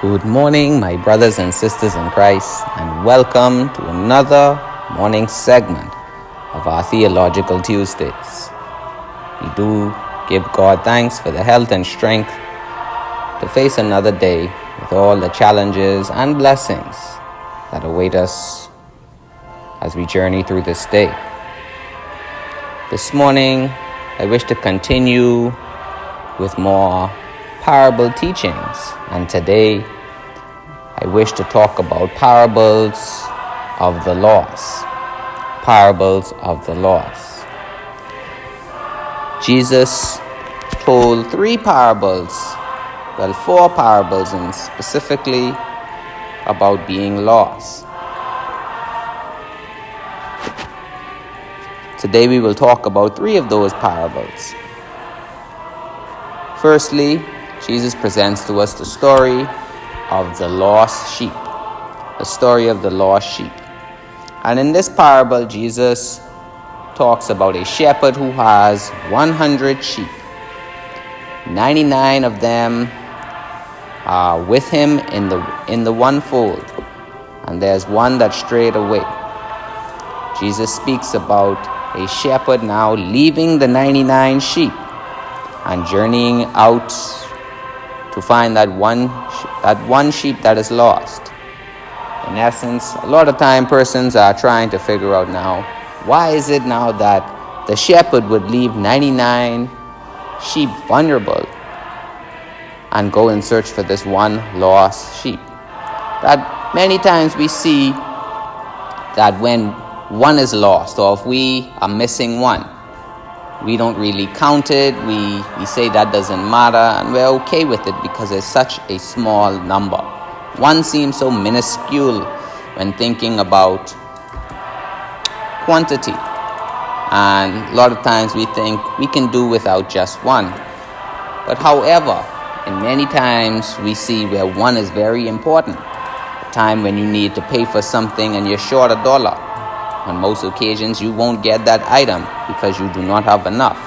Good morning, my brothers and sisters in Christ, and welcome to another morning segment of our Theological Tuesdays. We do give God thanks for the health and strength to face another day with all the challenges and blessings that await us as we journey through this day. This morning, I wish to continue with more parable teachings, and today I wish to talk about parables of the lost. Parables of the lost. Jesus told four parables, and specifically about being lost. Today we will talk about three of those parables. Firstly, Jesus presents to us the story of the lost sheep. The story of the lost sheep. And in this parable, Jesus talks about a shepherd who has 100 sheep. 99 of them are with him in the one fold, and there's one that strayed away. Jesus speaks about a shepherd now leaving the 99 sheep and journeying out to find that one sheep that is lost. In essence, a lot of time persons are trying to figure out now, why is it now that the shepherd would leave 99 sheep vulnerable and go and search for this one lost sheep? That many times we see that when one is lost, or if we are missing one, we don't really count it. We say that doesn't matter, and we're okay with it because it's such a small number. One seems so minuscule when thinking about quantity, and a lot of times we think we can do without just one. But however, in many times we see where one is very important. A time when you need to pay for something and you're short $1. On most occasions, you won't get that item because you do not have enough.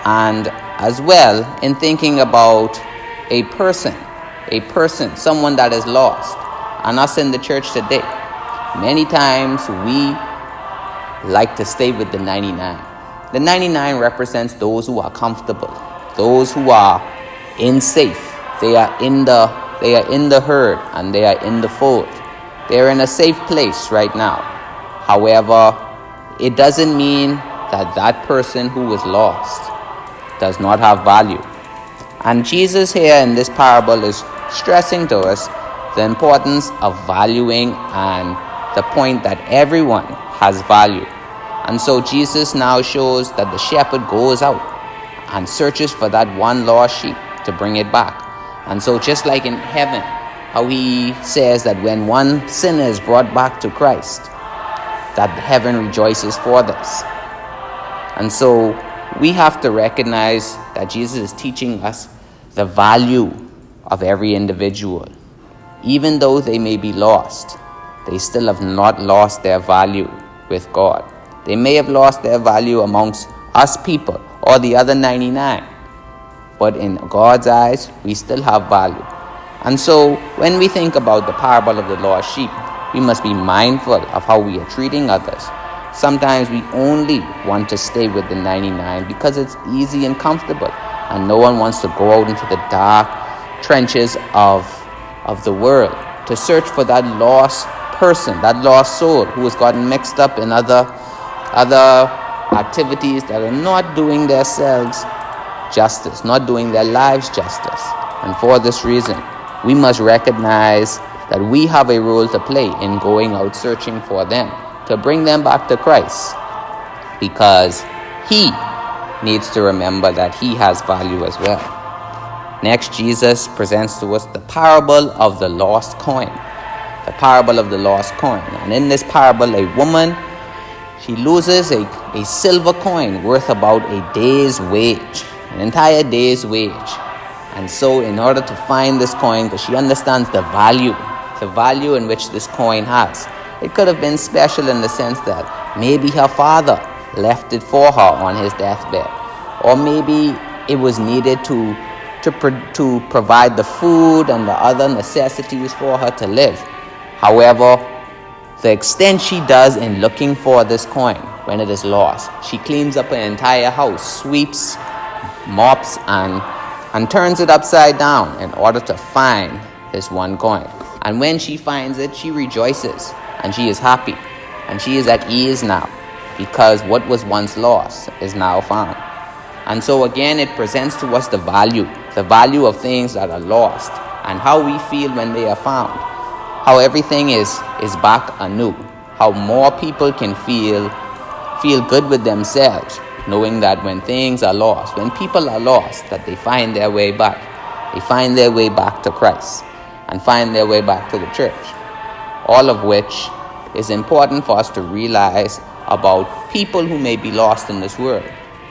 And as well, in thinking about a person, someone that is lost, and us in the church today, many times we like to stay with the 99. The 99 represents those who are comfortable, those who are in safe. They are in the herd, and they are in the fold. They are in a safe place right now. However, it doesn't mean that person who is lost does not have value. And Jesus here in this parable is stressing to us the importance of valuing and the point that everyone has value. And so Jesus now shows that the shepherd goes out and searches for that one lost sheep to bring it back. And so just like in heaven, how he says that when one sinner is brought back to Christ, that heaven rejoices for this. And so we have to recognize that Jesus is teaching us the value of every individual. Even though they may be lost, they still have not lost their value with God. They may have lost their value amongst us people or the other 99, but in God's eyes, we still have value. And so when we think about the parable of the lost sheep, we must be mindful of how we are treating others. Sometimes we only want to stay with the 99 because it's easy and comfortable, and no one wants to go out into the dark trenches of the world to search for that lost person, that lost soul who has gotten mixed up in other activities that are not doing themselves justice, not doing their lives justice. And for this reason, we must recognize that we have a role to play in going out searching for them, to bring them back to Christ, because he needs to remember that he has value as well. Next, Jesus presents to us the parable of the lost coin. The parable of the lost coin. And in this parable, a woman, she loses a silver coin worth about a day's wage, an entire day's wage. And so in order to find this coin, because she understands the value in which this coin has. It could have been special in the sense that maybe her father left it for her on his deathbed, or maybe it was needed to to provide the food and the other necessities for her to live. However, the extent she does in looking for this coin when it is lost, she cleans up her entire house, sweeps, mops, and turns it upside down in order to find this one coin. And when she finds it, she rejoices and she is happy and she is at ease now, because what was once lost is now found. And so again, it presents to us the value of things that are lost and how we feel when they are found. How everything is back anew. How more people can feel good with themselves, knowing that when things are lost, when people are lost, that they find their way back. They find their way back to Christ and find their way back to the church. All of which is important for us to realize about people who may be lost in this world,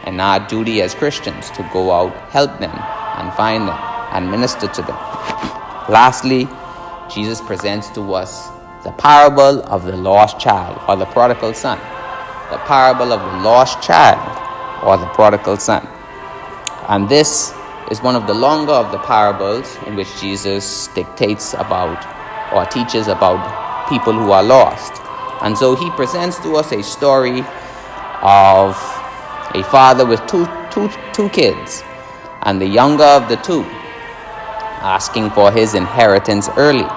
and our duty as Christians to go out, help them, and find them, and minister to them. Lastly, Jesus presents to us the parable of the lost child or the prodigal son. The parable of the lost child or the prodigal son. And this is one of the longer of the parables in which Jesus dictates about or teaches about people who are lost. And so he presents to us a story of a father with two kids, and the younger of the two asking for his inheritance early.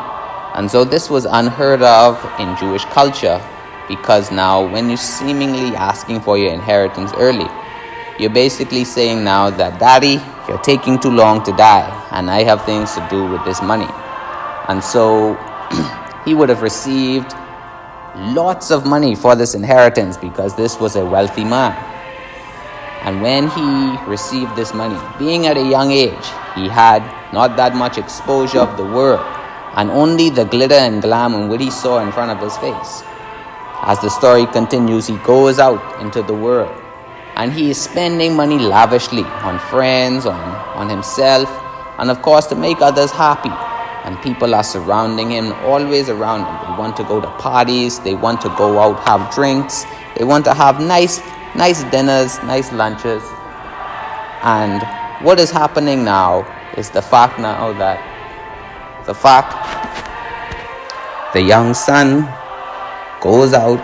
And so this was unheard of in Jewish culture, because now when you're seemingly asking for your inheritance early, you're basically saying now that, Daddy, you're taking too long to die and I have things to do with this money. And so he would have received lots of money for this inheritance because this was a wealthy man. And when he received this money, being at a young age, he had not that much exposure of the world and only the glitter and glam and what he saw in front of his face. As the story continues, he goes out into the world and he is spending money lavishly on friends, on himself, and of course to make others happy. And people are surrounding him, always around him. They want to go to parties, they want to go out, have drinks, they want to have nice dinners, nice lunches. And what is happening now is the fact the young son goes out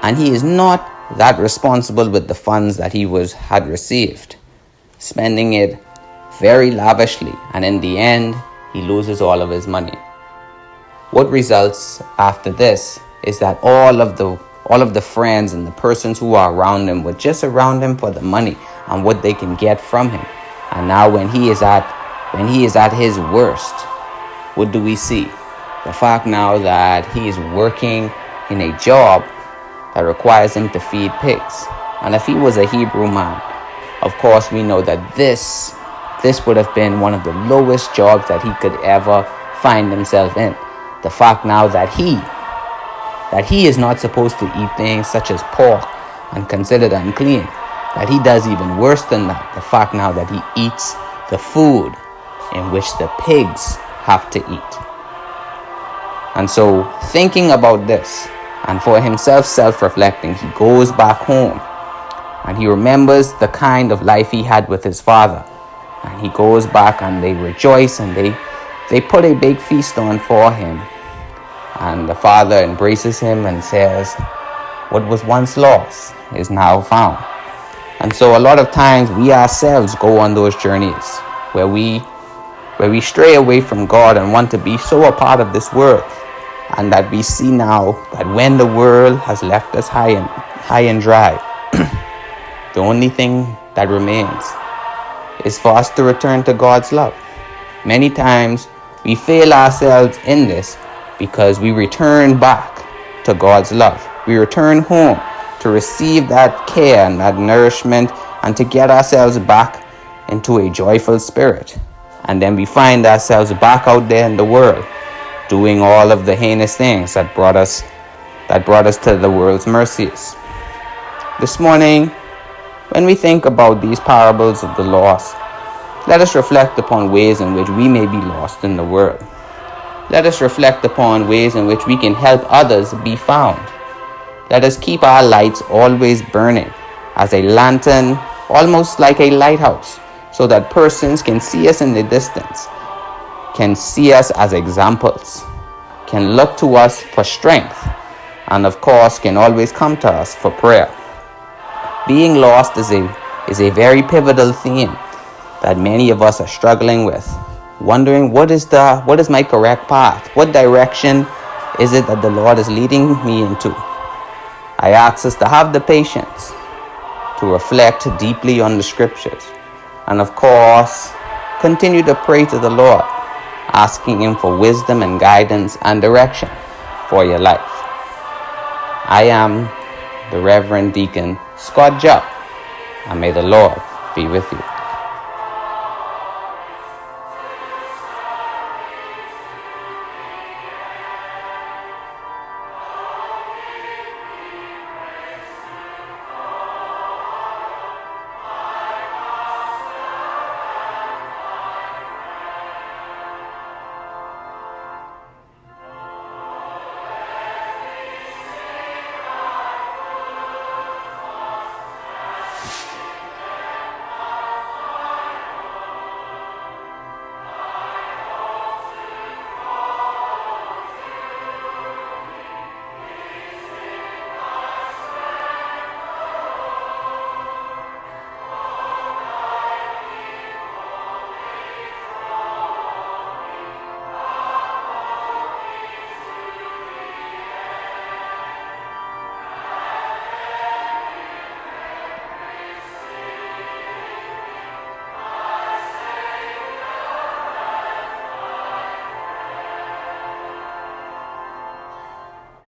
and he is not that responsible with the funds that he had received, spending it very lavishly, and in the end he loses all of his money. What results after this is that all of the friends and the persons who are around him were just around him for the money and what they can get from him. And now when he is at his worst, what do we see? The fact now that he is working in a job that requires him to feed pigs. And if he was a Hebrew man, of course we know that this would have been one of the lowest jobs that he could ever find himself in. The fact now that he is not supposed to eat things such as pork and considered unclean, that he does even worse than that. The fact now that he eats the food in which the pigs have to eat. And so thinking about this, and for himself self-reflecting, he goes back home and he remembers the kind of life he had with his father. And he goes back and they rejoice and they put a big feast on for him. And the father embraces him and says, what was once lost is now found. And so a lot of times we ourselves go on those journeys where we stray away from God and want to be so a part of this world. And that we see now that when the world has left us high and dry, the only thing that remains is for us to return to God's love. Many times we fail ourselves in this because we return back to God's love. We return home to receive that care and that nourishment and to get ourselves back into a joyful spirit. And then we find ourselves back out there in the world doing all of the heinous things that brought us to the world's mercies. This morning, when we think about these parables of the lost, let us reflect upon ways in which we may be lost in the world. Let us reflect upon ways in which we can help others be found. Let us keep our lights always burning as a lantern, almost like a lighthouse, so that persons can see us in the distance, can see us as examples, can look to us for strength, and of course can always come to us for prayer. Being lost is a very pivotal theme that many of us are struggling with, wondering what is my correct path? What direction is it that the Lord is leading me into? I ask us to have the patience to reflect deeply on the scriptures, and of course continue to pray to the Lord, asking Him for wisdom and guidance and direction for your life. I am the Reverend Deacon Scott Jupp, and may the Lord be with you.